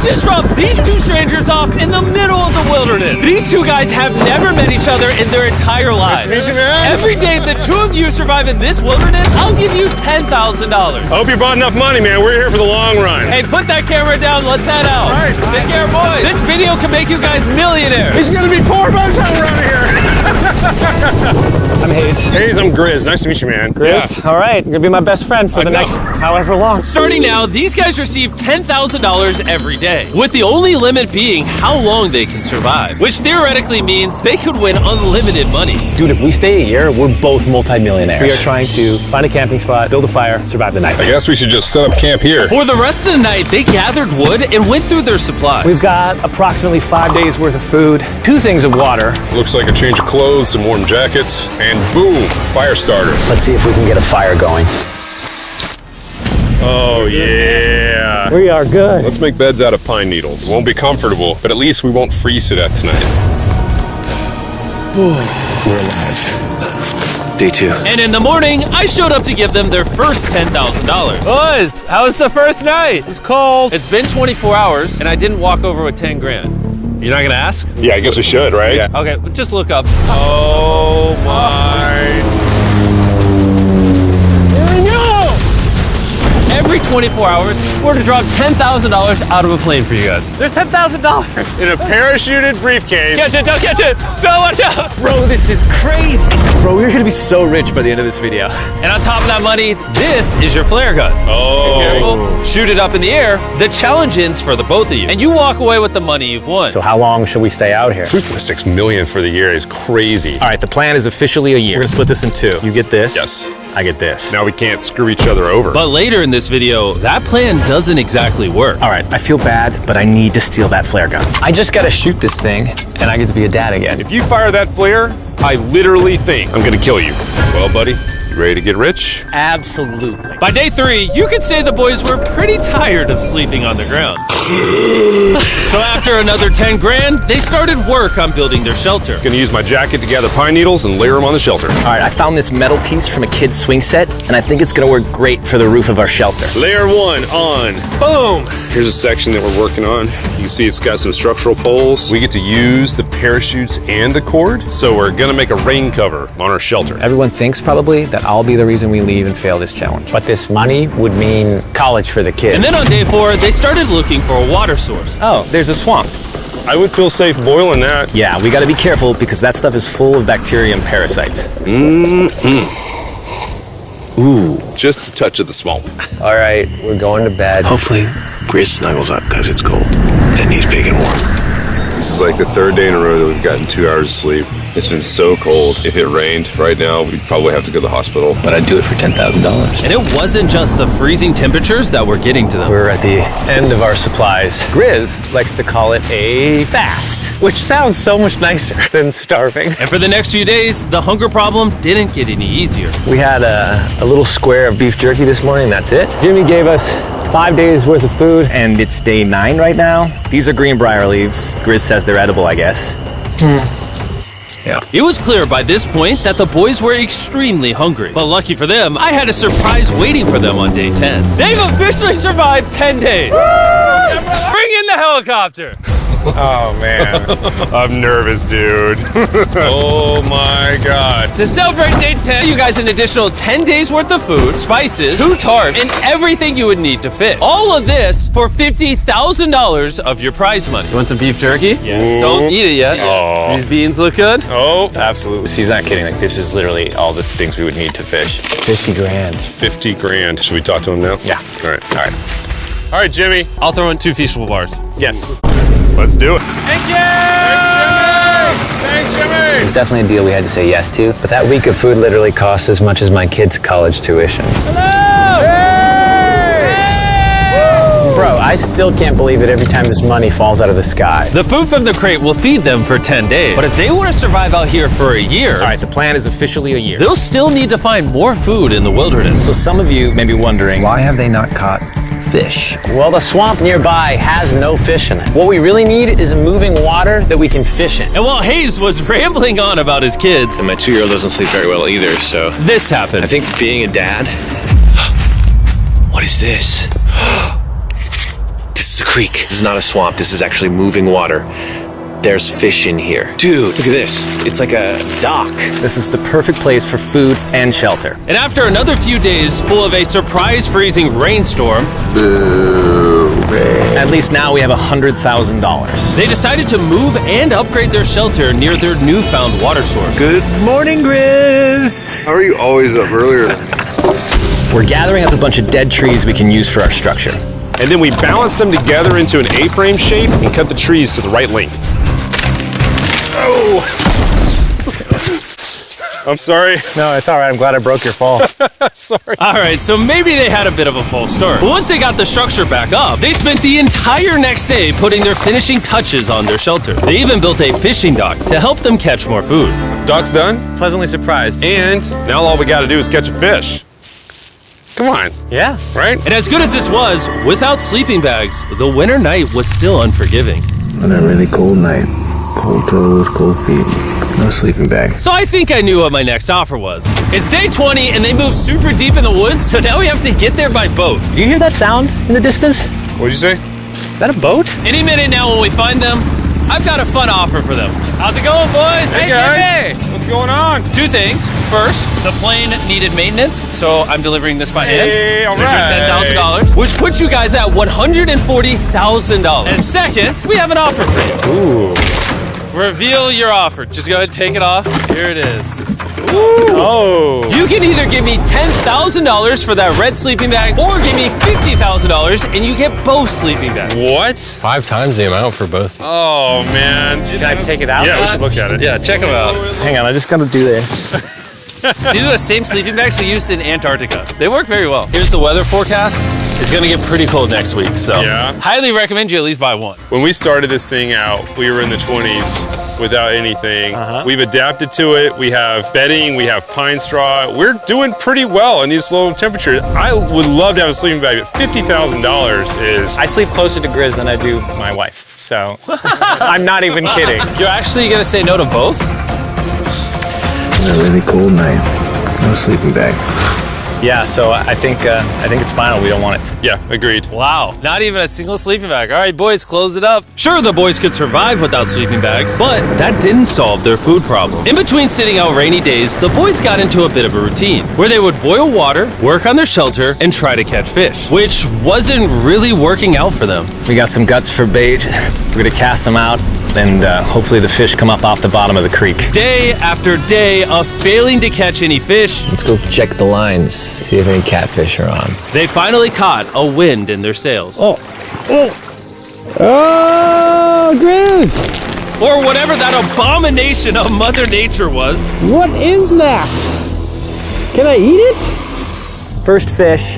just dropped these two strangers off in the middle of the wilderness. These two guys have never met each other in their entire lives. Nice to meet you, man. Every day the two of you survive in this wilderness, I'll give you $10,000. I hope you brought enough money, man. We're here for the long run. Hey, put that camera down. Let's head out. All right. Take care, boys. This video can make you guys millionaires. He's gonna be poor by the time we're out of here. I'm Hayes. Hayes, I'm Grizz. Nice to meet you, man. Grizz? Yeah. All right, you're gonna be my best friend for the know. next however long. Starting now, these guys receive $10,000 every day, with the only limit being how long they can survive, which theoretically means they could win unlimited money. Dude, if we stay a year, we're both multimillionaires. We are trying to find a camping spot, build a fire, survive the night. I guess we should just set up camp here. For the rest of the night, they gathered wood and went through their supplies. We've got approximately 5 days worth of food, 2 things of water. Looks like a change of clothes, some warm jackets, and boom, fire starter. Let's see if we can get a fire going. Oh, yeah. We are good. Let's make beds out of pine needles. Won't be comfortable, but at least we won't freeze to death tonight. We're alive. Day 2. And in the morning, I showed up to give them their first $10,000. Boys, how was the first night? It's cold. It's been 24 hours, and I didn't walk over with 10 grand. You're not gonna ask? Yeah, I guess we should, right? Yeah. Okay, just look up. Oh, my. Every 24 hours, we're to drop $10,000 out of a plane for you guys. There's $10,000. In a parachuted briefcase. Catch it, don't catch it! No, watch out! Bro, this is crazy. Bro, we're gonna be so rich by the end of this video. And on top of that money, this is your flare gun. Oh. Careful, shoot it up in the air. The challenge ends for the both of you. And you walk away with the money you've won. So how long should we stay out here? $3.6 million for the year is crazy. All right, the plan is officially a year. We're gonna split this in 2. You get this. Yes. I get this. Now we can't screw each other over. But later in this video, that plan doesn't exactly work. All right, I feel bad, but I need to steal that flare gun. I just gotta shoot this thing, and I get to be a dad again. If you fire that flare, I literally think I'm gonna kill you. Well, buddy, you ready to get rich? Absolutely. By day 3, you could say the boys were pretty tired of sleeping on the ground. So after another 10 grand, they started work on building their shelter. Gonna use my jacket to gather pine needles and layer them on the shelter. All right, I found this metal piece from a kid's swing set, and I think it's gonna work great for the roof of our shelter. Layer 1 on. Boom! Here's a section that we're working on. You can see it's got some structural poles. We get to use the parachutes and the cord, so we're gonna make a rain cover on our shelter. Everyone thinks probably that I'll be the reason we leave and fail this challenge. But this money would mean college for the kids. And then on day 4, they started looking for a water source. Oh, there's a swamp. I would feel safe boiling that. Yeah, we gotta be careful because that stuff is full of bacteria and parasites. Ooh, just a touch of the swamp. All right, we're going to bed. Hopefully, Grizz snuggles up because it's cold and he's big and warm. This is like the 3rd day in a row that we've gotten 2 hours of sleep. It's been so cold. If it rained right now, we'd probably have to go to the hospital. But I'd do it for $10,000. And it wasn't just the freezing temperatures that were getting to them. We're at the end of our supplies. Grizz likes to call it a fast, which sounds so much nicer than starving. And for the next few days, the hunger problem didn't get any easier. We had a little square of beef jerky this morning, that's it. Jimmy gave us 5 days worth of food, and it's day 9 right now. These are greenbrier leaves. Grizz says they're edible, I guess. Yeah. It was clear by this point that the boys were extremely hungry. But lucky for them, I had a surprise waiting for them on day 10. They've officially survived 10 days. Bring in the helicopter. Oh, man. I'm nervous, dude. Oh, my God. To celebrate day 10, you guys an additional 10 days worth of food, spices, 2 tarps, and everything you would need to fish. All of this for $50,000 of your prize money. You want some beef jerky? Yes. Don't eat it yet. Oh. These beans look good. Oh, absolutely. He's not kidding. Like, this is literally all the things we would need to fish. 50 grand. 50 grand. Should we talk to him now? Yeah. All right. All right. All right, Jimmy. I'll throw in 2 Feastable bars. Yes. Let's do it. Thank you! Thanks, Jimmy! It was definitely a deal we had to say yes to, but that week of food literally cost as much as my kids' college tuition. Bro, I still can't believe it every time this money falls out of the sky. The food from the crate will feed them for 10 days. But if they want to survive out here for a year, All right, the plan is officially a year. they'll still need to find more food in the wilderness. So some of you may be wondering, why have they not caught fish? Well, the swamp nearby has no fish in it. What we really need is a moving water that we can fish in. And while Hayes was rambling on about his kids, And my 2-year-old doesn't sleep very well either, so this happened. I think being a dad. What is this? This is a creek. This is not a swamp. This is actually moving water. There's fish in here. Dude, look at this. It's like a dock. This is the perfect place for food and shelter. And after another few days full of a surprise freezing rainstorm, At least now we have $100,000. they decided to move and upgrade their shelter near their newfound water source. Good morning, Grizz. How are you always up earlier? We're gathering up a bunch of dead trees we can use for our structure. And then we balance them together into an A-frame shape and cut the trees to the right length. Oh! I'm sorry. No, it's all right. I'm glad I broke your fall. Sorry. All right, so maybe they had a bit of a false start. But once they got the structure back up, they spent the entire next day putting their finishing touches on their shelter. They even built a fishing dock to help them catch more food. Dock's done, Pleasantly surprised. and now all we gotta do is catch a fish. Come on, Yeah. right? And as good as this was, without sleeping bags, the winter night was still unforgiving. On a really cold night, cold toes, cold feet, no sleeping bag. So I think I knew what my next offer was. It's day 20 and they moved super deep in the woods, so now we have to get there by boat. Do you hear that sound in the distance? What'd you say? Is that a boat? Any minute now when we find them, I've got a fun offer for them. How's it going, boys? Hey guys, what's going on? Two things. First, the plane needed maintenance, so I'm delivering this by hand. Hey, all There's your right. $10,000, which puts you guys at $140,000. And second, we have an offer for you. Ooh. Reveal your offer. Just go ahead and take it off. Here it is. Oh. You can either give me $10,000 for that red sleeping bag, or give me $50,000 and you get both sleeping bags. What? 5 times the amount for both. Oh man. Can I take it out? Yeah, we should look at it. Yeah, check them out. Hang on, I just gotta do this. These are the same sleeping bags we used in Antarctica. They work very well. Here's the weather forecast. It's gonna get pretty cold next week, so Yeah. highly recommend you at least buy one. When we started this thing out, we were in the 20s without anything. We've adapted to it. We have bedding, we have pine straw. We're doing pretty well in these low temperatures. I would love to have a sleeping bag, but $50,000 is... I sleep closer to Grizz than I do my wife, so I'm not even kidding. You're actually gonna say no to both? On a really cold night, no sleeping bag. Yeah, so I think it's final. We don't want it. Yeah, agreed. Wow, not even a single sleeping bag. All right, boys, close it up. Sure, the boys could survive without sleeping bags, but that didn't solve their food problem. In between sitting out rainy days, the boys got into a bit of a routine where they would boil water, work on their shelter, and try to catch fish, which wasn't really working out for them. We got some guts for bait. We're gonna cast them out, and hopefully the fish come up off the bottom of the creek. Day after day of failing to catch any fish, Let's go check the lines, see if any catfish are on. they finally caught a wind in their sails. Oh, Grizz! Or whatever that abomination of Mother Nature was. What is that? Can I eat it? First fish,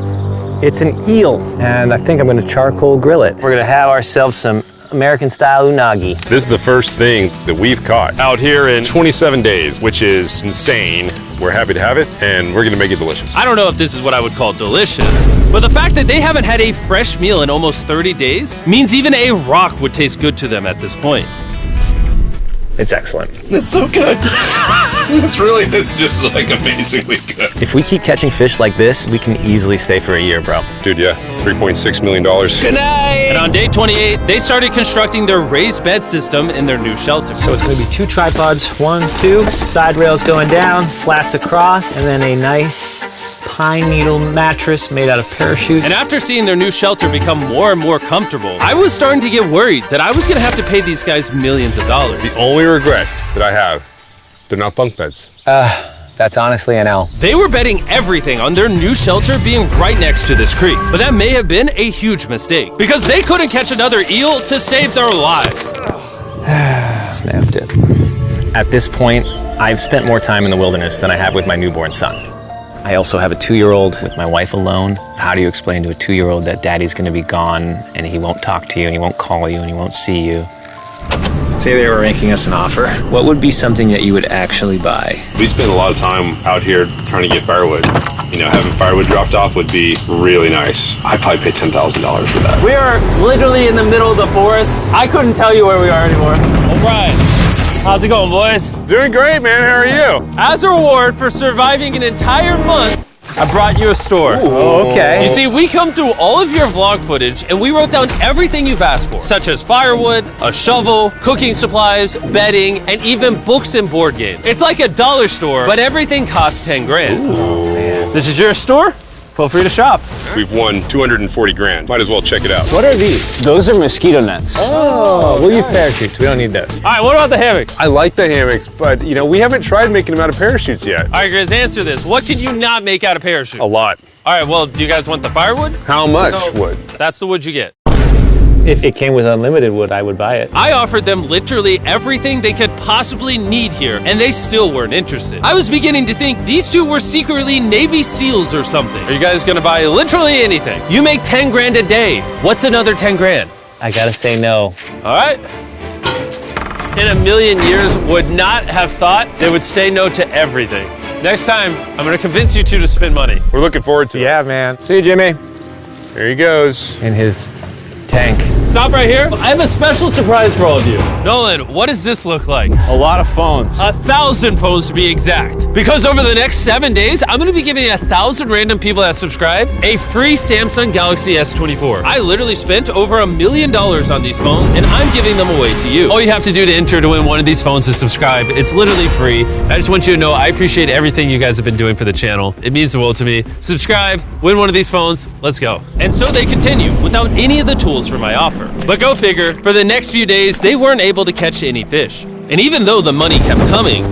it's an eel, and I think I'm gonna charcoal grill it. We're gonna have ourselves some American-style unagi. This is the first thing that we've caught out here in 27 days, which is insane. We're happy to have it, and we're gonna make it delicious. I don't know if this is what I would call delicious, but the fact that they haven't had a fresh meal in almost 30 days means even a rock would taste good to them at this point. It's excellent. It's so good. It's just like amazingly good. If we keep catching fish like this, we can easily stay for a year, bro. Dude, yeah, $3.6 million. Good night! And on day 28, they started constructing their raised bed system in their new shelter. So it's going to be 2 tripods, 1, 2, side rails going down, slats across, and then a nice pine needle mattress made out of parachutes. And after seeing their new shelter become more and more comfortable, I was starting to get worried that I was gonna have to pay these guys millions of dollars. The only regret that I have, they're not bunk beds. That's honestly an L. They were betting everything on their new shelter being right next to this creek, but that may have been a huge mistake because they couldn't catch another eel to save their lives. Snapped it. At this point, I've spent more time in the wilderness than I have with my newborn son. I also have a 2-year-old with my wife alone. How do you explain to a 2-year-old that daddy's gonna be gone and he won't talk to you and he won't call you and he won't see you? Say they were making us an offer. What would be something that you would actually buy? We spend a lot of time out here trying to get firewood. You know, having firewood dropped off would be really nice. I'd probably pay $10,000 for that. We are literally in the middle of the forest. I couldn't tell you where we are anymore. O'Brien, how's it going, boys? Doing great, man. How are you? As a reward for surviving an entire month I brought you a store. Oh, okay. You see, we come through all of your vlog footage and we wrote down everything you've asked for, such as firewood, a shovel, cooking supplies, bedding, and even books and board games. It's like a dollar store, but everything costs 10 grand. Oh, man. This is your store? Feel free to shop. We've won 240 grand. Might as well check it out. What are these? Those are mosquito nets. Oh, we'll use parachutes. We don't need those. All right, what about the hammocks? I like the hammocks, but you know, we haven't tried making them out of parachutes yet. All right, Grizz, answer this. What can you not make out of parachutes? A lot. All right, well, do you guys want the firewood? How much wood? That's the wood you get. If it came with unlimited wood, I would buy it. I offered them literally everything they could possibly need here, and they still weren't interested. I was beginning to think these two were secretly Navy SEALs or something. Are you guys gonna buy literally anything? You make 10 grand a day. What's another 10 grand? I gotta say no. All right. In a million years, would not have thought they would say no to everything. Next time, I'm gonna convince you two to spend money. We're looking forward to it. Yeah, man. See you, Jimmy. There he goes. In his tank. Stop right here. I have a special surprise for all of you. Nolan, what does this look like? A lot of phones. 1,000 phones to be exact. Because over the next 7 days, I'm gonna be giving 1,000 random people that subscribe a free Samsung Galaxy S24. I literally spent over $1 million on these phones, and I'm giving them away to you. All you have to do to enter to win one of these phones is subscribe. It's literally free. I just want you to know I appreciate everything you guys have been doing for the channel. It means the world to me. Subscribe, win one of these phones, let's go. And so they continue without any of the tools for my offer. But go figure, for the next few days, they weren't able to catch any fish. And even though the money kept coming,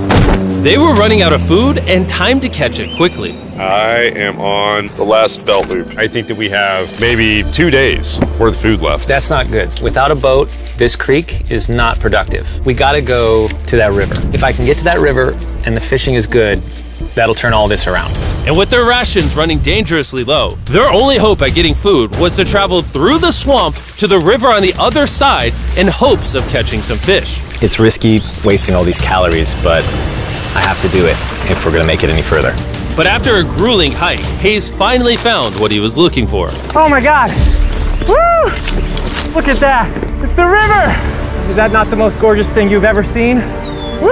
they were running out of food and time to catch it quickly. I am on the last belt loop. I think that we have maybe 2 days worth of food left. That's not good. Without a boat, this creek is not productive. We gotta go to that river. If I can get to that river and the fishing is good, that'll turn all this around. And with their rations running dangerously low, their only hope at getting food was to travel through the swamp to the river on the other side in hopes of catching some fish. It's risky wasting all these calories, but I have to do it if we're gonna make it any further. But after a grueling hike, Hayes finally found what he was looking for. Oh my God! Woo! Look at that! It's the river! Is that not the most gorgeous thing you've ever seen? Woo!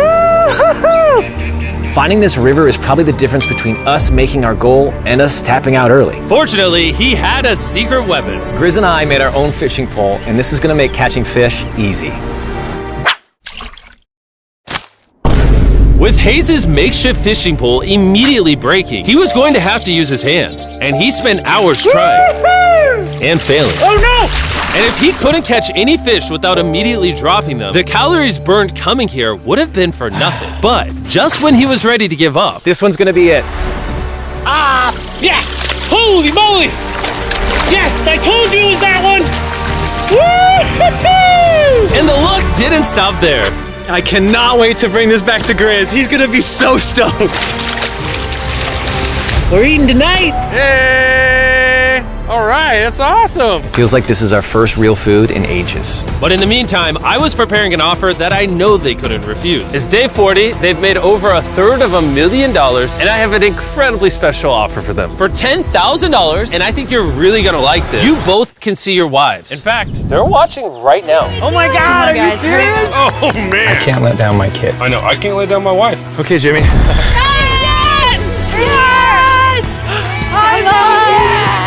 Finding this river is probably the difference between us making our goal and us tapping out early. Fortunately, he had a secret weapon. Grizz and I made our own fishing pole, and this is gonna make catching fish easy. With Hayes' makeshift fishing pole immediately breaking, he was going to have to use his hands, and he spent hours trying and failing. Oh no! And if he couldn't catch any fish without immediately dropping them, the calories burned coming here would have been for nothing. But just when he was ready to give up, This one's gonna be it. yeah! Holy moly! Yes, I told you it was that one! Woo-hoo-hoo! And the luck didn't stop there. I cannot wait to bring this back to Grizz. He's gonna be so stoked. We're eating tonight. Hey! All right, that's awesome. Feels like this is our first real food in ages. But in the meantime, I was preparing an offer that I know they couldn't refuse. It's day 40, they've made over $250,000, and I have an incredibly special offer for them. For $10,000, and I think you're really gonna like this, you both can see your wives. In fact, they're watching right now. Oh my God, are you serious? Oh man. I can't let down my kid. I know, I can't let down my wife. Okay, Jimmy.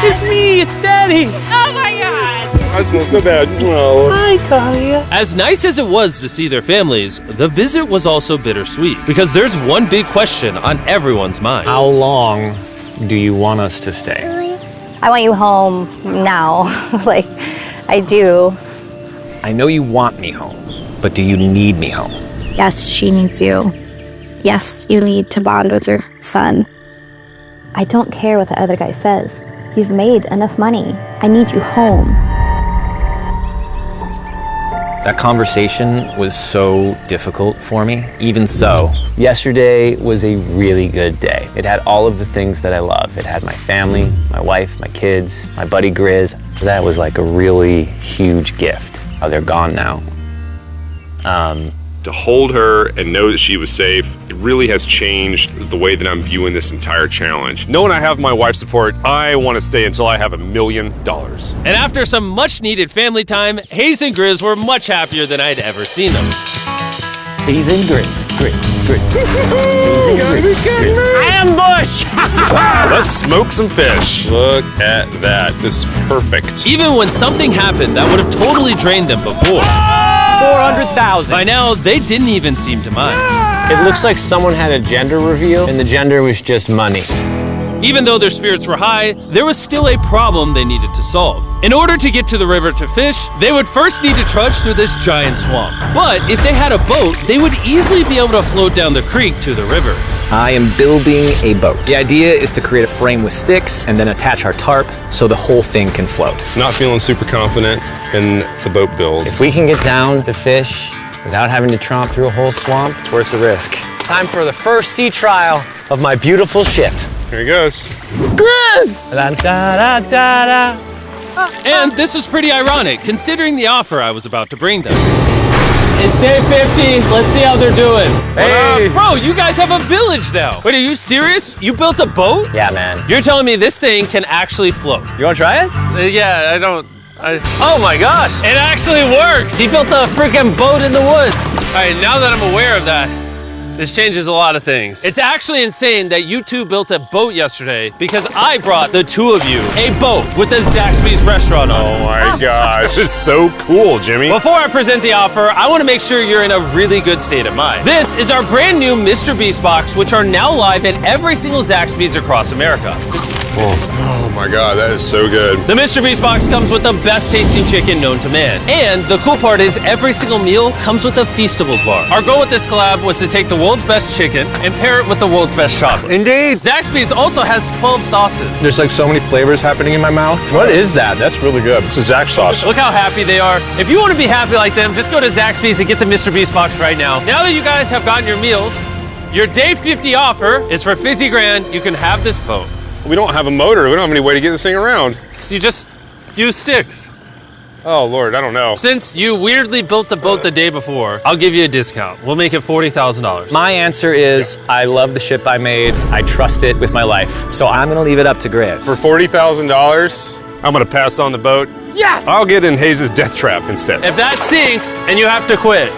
It's me, it's Daddy. Oh my God! I smell so bad. Oh. Hi, Talia. As nice as it was to see their families, the visit was also bittersweet, because there's one big question on everyone's mind. How long do you want us to stay? I want you home now. Like, I do. I know you want me home, but do you need me home? Yes, she needs you. Yes, you need to bond with your son. I don't care what the other guy says. You've made enough money. I need you home. That conversation was so difficult for me. Even so, yesterday was a really good day. It had all of the things that I love. It had my family, my wife, my kids, my buddy Grizz. That was like a really huge gift. Oh, they're gone now. To hold her and know that she was safe, it really has changed the way that I'm viewing this entire challenge. Knowing I have my wife's support, I want to stay until I have $1 million. And after some much needed family time, Hayes and Grizz were much happier than I'd ever seen them. Hayes and Grizz. Hayes and Grizz. Ambush! Let's smoke some fish. Look at that. This is perfect. Even when something happened that would have totally drained them before, 400,000. by now they didn't even seem to mind. It looks like someone had a gender reveal, and the gender was just money. Even though their spirits were high, there was still a problem they needed to solve. In order to get to the river to fish, they would first need to trudge through this giant swamp. But if they had a boat, they would easily be able to float down the creek to the river. I am building a boat. The idea is to create a frame with sticks and then attach our tarp so the whole thing can float. Not feeling super confident in the boat build. If we can get down to fish without having to tromp through a whole swamp, it's worth the risk. Time for the first sea trial of my beautiful ship. Here he goes. And this was pretty ironic, considering the offer I was about to bring them. It's day 50. Let's see how they're doing. Hey! Bro, you guys have a village now. Wait, are you serious? You built a boat? Yeah, man. You're telling me this thing can actually float? You wanna try it? Yeah, I don't. Oh my gosh, it actually works. He built a freaking boat in the woods. All right, now that I'm aware of that, this changes a lot of things. It's actually insane that you two built a boat yesterday because I brought the two of you a boat with the Zaxby's restaurant on it. Oh my gosh. This is so cool, Jimmy. Before I present the offer, I want to make sure you're in a really good state of mind. This is our brand new Mr. Beast box, which are now live at every single Zaxby's across America. Oh my god, that is so good. The Mr. Beast box comes with the best tasting chicken known to man. And the cool part is every single meal comes with a Feastables bar. Our goal with this collab was to take the world's best chicken and pair it with the world's best chocolate. Indeed. Zaxby's also has 12 sauces. There's like so many flavors happening in my mouth. What is that? That's really good. It's a Zax sauce. Look how happy they are. If you want to be happy like them, just go to Zaxby's and get the Mr. Beast box right now. Now that you guys have gotten your meals, your day 50 offer is for $50 grand. You can have this boat. We don't have a motor. We don't have any way to get this thing around. So you just use sticks. Oh Lord, I don't know. Since you weirdly built the boat the day before, I'll give you a discount. We'll make it $40,000. My answer is I love the ship I made. I trust it with my life. So I'm gonna leave it up to Grizz. For $40,000, I'm gonna pass on the boat. Yes! I'll get in Hayes' death trap instead. If that sinks and you have to quit,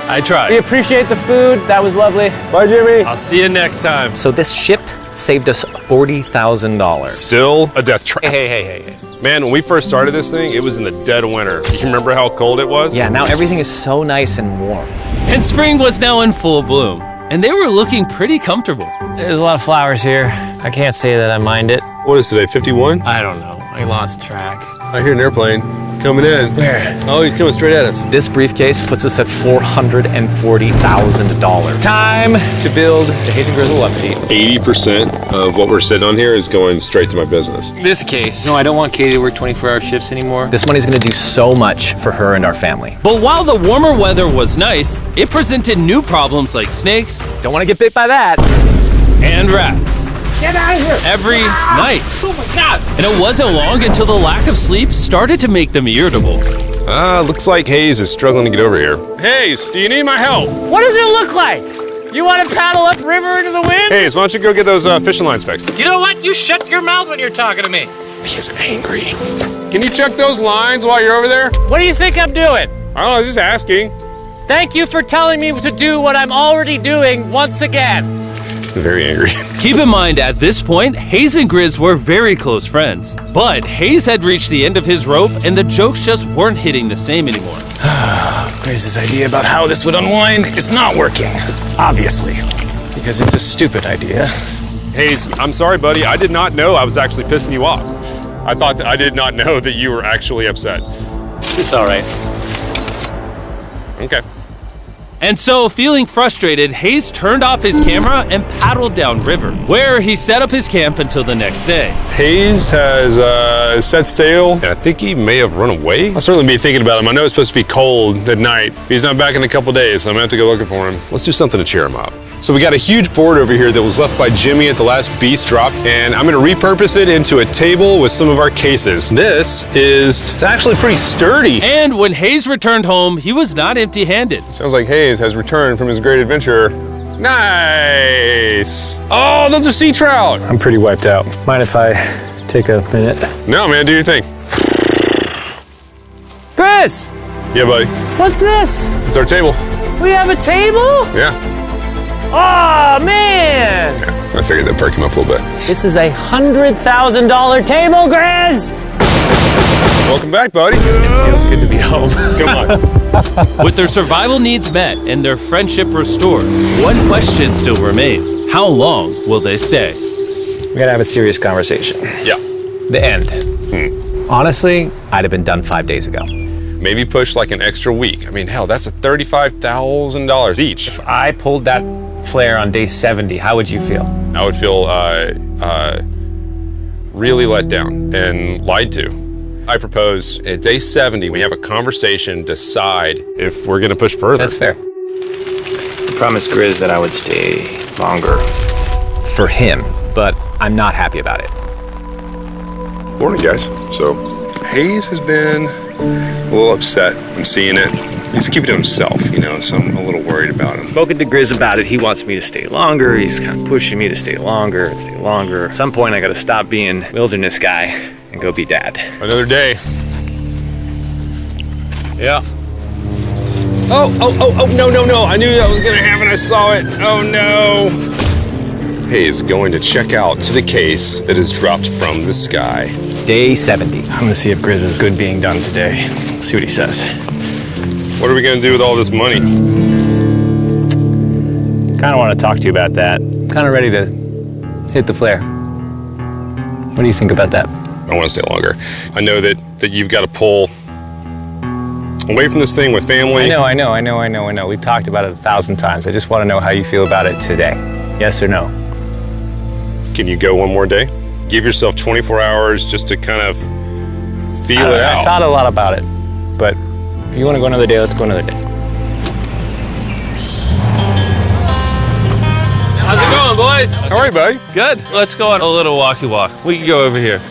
I We tried. appreciate the food. That was lovely. Bye, Jimmy. I'll see you next time. So this ship saved us $40,000. Still a death trap. Hey. Man, when we first started this thing, it was in the dead of winter. You remember how cold it was? Yeah, now everything is so nice and warm. And spring was now in full bloom, and they were looking pretty comfortable. There's a lot of flowers here. I can't say that I mind it. What is today, 51? I don't know. I lost track. I hear an airplane coming in. Where? Oh, he's coming straight at us. This briefcase puts us at $440,000. Time to build the Hayes and Grizzle love seat. 80% of what we're sitting on here is going straight to my business. This case. No, I don't want Katie to work 24-hour shifts anymore. This money's gonna do so much for her and our family. But while the warmer weather was nice, it presented new problems like snakes Don't wanna get bit by that. and rats. Get out of here! Every night. Oh my God! And it wasn't long until the lack of sleep started to make them irritable. Looks like Hayes is struggling to get over here. Hayes, do you need my help? What does it look like? You want to paddle upriver into the wind? Hayes, why don't you go get those fishing lines fixed? You know what? You shut your mouth when you're talking to me. He's angry. Can you check those lines while you're over there? What do you think I'm doing? I don't know, just asking. Thank you for telling me to do what I'm already doing once again. Very angry. Keep in mind, at this point, Hayes and Grizz were very close friends. But Hayes had reached the end of his rope, and the jokes just weren't hitting the same anymore. Griz's idea about how this would unwind is not working. Obviously. Because it's a stupid idea. Hayes, I'm sorry, buddy. I did not know I was actually pissing you off. I did not know that you were actually upset. It's all right. Okay. And so, feeling frustrated, Hayes turned off his camera and paddled downriver, where he set up his camp until the next day. Hayes has set sail, and I think he may have run away. I'll certainly be thinking about him. I know it's supposed to be cold at night. He's not back in a couple days, so I'm gonna have to go looking for him. Let's do something to cheer him up. So we got a huge board over here that was left by Jimmy at the last beast drop, and I'm gonna repurpose it into a table with some of our cases. It's actually pretty sturdy. And when Hayes returned home, he was not empty-handed. Sounds like Hayes has returned from his great adventure. Nice! Oh, those are sea trout! I'm pretty wiped out. Mind if I take a minute? No, man, do your thing. Chris! Yeah, buddy. What's this? It's our table. We have a table? Yeah. Oh, man! I figured that'd perk him up a little bit. This is a $100,000 table, Grizz! Welcome back, buddy. Feels good to be home. Come on. With their survival needs met and their friendship restored, one question still remains. How long will they stay? We gotta have a serious conversation. Yeah. The end. Honestly, I'd have been done 5 days ago. Maybe push like an extra week. I mean, hell, that's $35,000 each. If I pulled that flare on day 70, how would you feel? I would feel really let down and lied to. I propose at day 70, we have a conversation, decide if we're gonna push further. That's fair. I promised Grizz that I would stay longer. For him, but I'm not happy about it. Morning, guys. So, Hayes has been a little upset. I'm seeing it. He's keeping to himself, you know, so I'm a little worried about him. Spoken to Grizz about it. He wants me to stay longer. He's kind of pushing me to stay longer. At some point, I gotta stop being wilderness guy and go be dad. Another day. Yeah. Oh, no. I knew that was gonna happen. I saw it. Oh, no. Hayes going to check out the case that is dropped from the sky. Day 70. I'm gonna see if Grizz is good being done today. See what he says. What are we gonna do with all this money? Kinda wanna talk to you about that. Kind of ready to hit the flare. What do you think about that? I want to stay longer. I know that you've got to pull away from this thing with family. I know. We've talked about it 1,000 times. I just wanna know how you feel about it today. Yes or no? Can you go one more day? Give yourself 24 hours just to kind of feel it out. I thought a lot about it, but if you wanna go another day, let's go another day. How's it going, boys? How are you, buddy? Good. Let's go on a little walkie walk. We can go over here.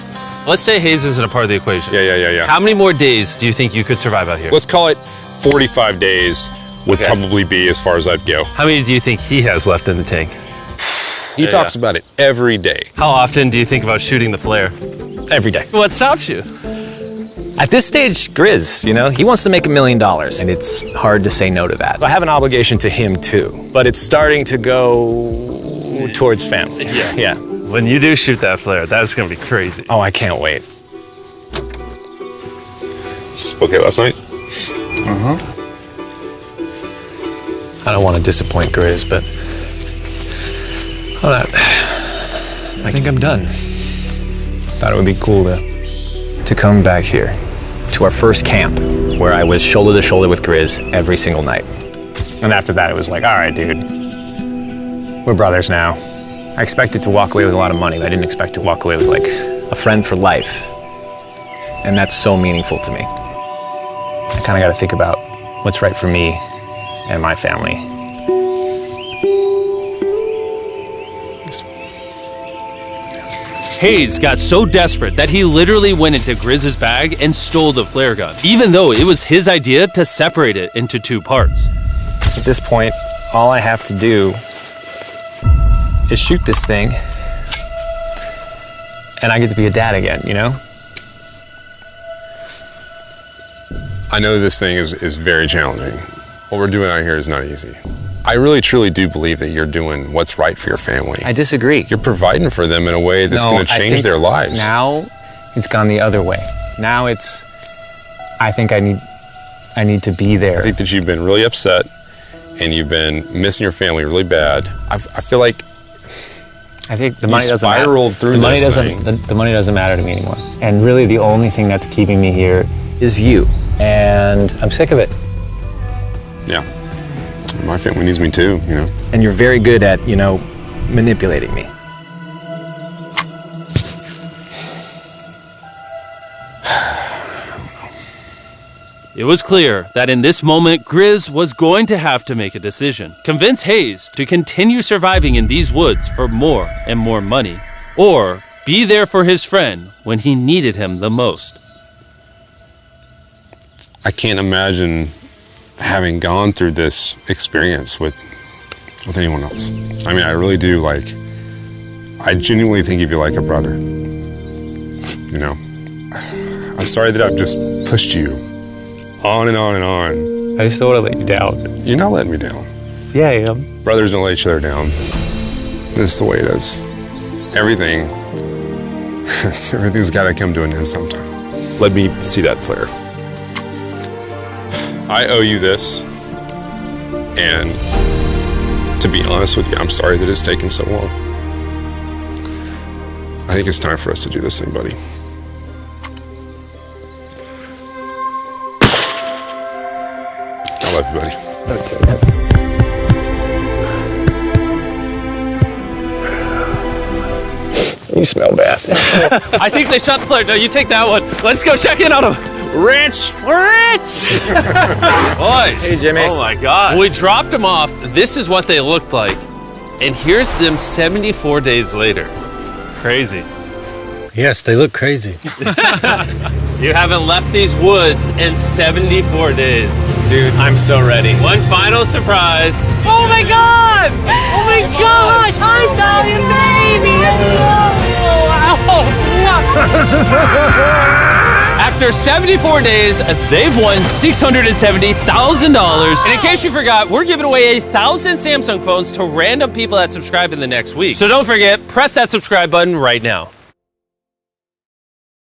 Let's say Hayes isn't a part of the equation. Yeah. How many more days do you think you could survive out here? Let's call it 45 days would probably be as far as I'd go. How many do you think he has left in the tank? He talks about it every day. How often do you think about shooting the flare? Every day. What stops you? At this stage, Grizz, you know, he wants to make $1 million, and it's hard to say no to that. I have an obligation to him too, but it's starting to go towards family. Yeah. When you do shoot that flare, that's gonna be crazy. Oh, I can't wait. Okay last night? I don't want to disappoint Grizz, but I think I'm done. Thought it would be cool to come back here to our first camp where I was shoulder to shoulder with Grizz every single night. And after that, it was like, all right, dude, we're brothers now. I expected to walk away with a lot of money, but I didn't expect to walk away with like a friend for life. And that's so meaningful to me. I kind of got to think about what's right for me and my family. Hayes got so desperate that he literally went into Grizz's bag and stole the flare gun, even though it was his idea to separate it into 2 parts. At this point, all I have to do is shoot this thing, and I get to be a dad again, you know? I know this thing is very challenging. What we're doing out here is not easy. I really truly do believe that you're doing what's right for your family. I disagree. You're providing for them in a way that's going to change their lives. Now it's gone the other way. Now I think I need to be there. I think that you've been really upset and you've been missing your family really bad. I feel like I think the money doesn't matter. Spiraled through the money this doesn't thing. the money doesn't matter to me anymore. And really the only thing that's keeping me here is you. And I'm sick of it. Yeah. My family needs me too, you know. And you're very good at, you know, manipulating me. It was clear that in this moment, Grizz was going to have to make a decision. Convince Hayes to continue surviving in these woods for more and more money, or be there for his friend when he needed him the most. I can't imagine having gone through this experience with anyone else. I mean, I really do, I genuinely think of you like a brother. You know, I'm sorry that I've just pushed you on and on and on I just don't want to let you down. You're not letting me down. Yeah, I am. Brothers don't let each other down. This is the way it is. Everything's got to come to an end sometime. Let me see that flare. I owe you this, and to be honest with you, I'm sorry that it's taken so long. I think it's time for us to do this thing, buddy. I love you, buddy. You smell bad. I think they shot the flare. No, you take that one. Let's go check in on them. Rich! We're rich! Boys. Hey, Jimmy. Oh my God. When we dropped them off, this is what they looked like. And here's them 74 days later. Crazy. Yes, they look crazy. You haven't left these woods in 74 days. Dude, I'm so ready. One final surprise. Oh my God! Oh my gosh! Hi, Italian baby! After 74 days, they've won $670,000. And in case you forgot, we're giving away 1,000 Samsung phones to random people that subscribe in the next week. So don't forget, press that subscribe button right now.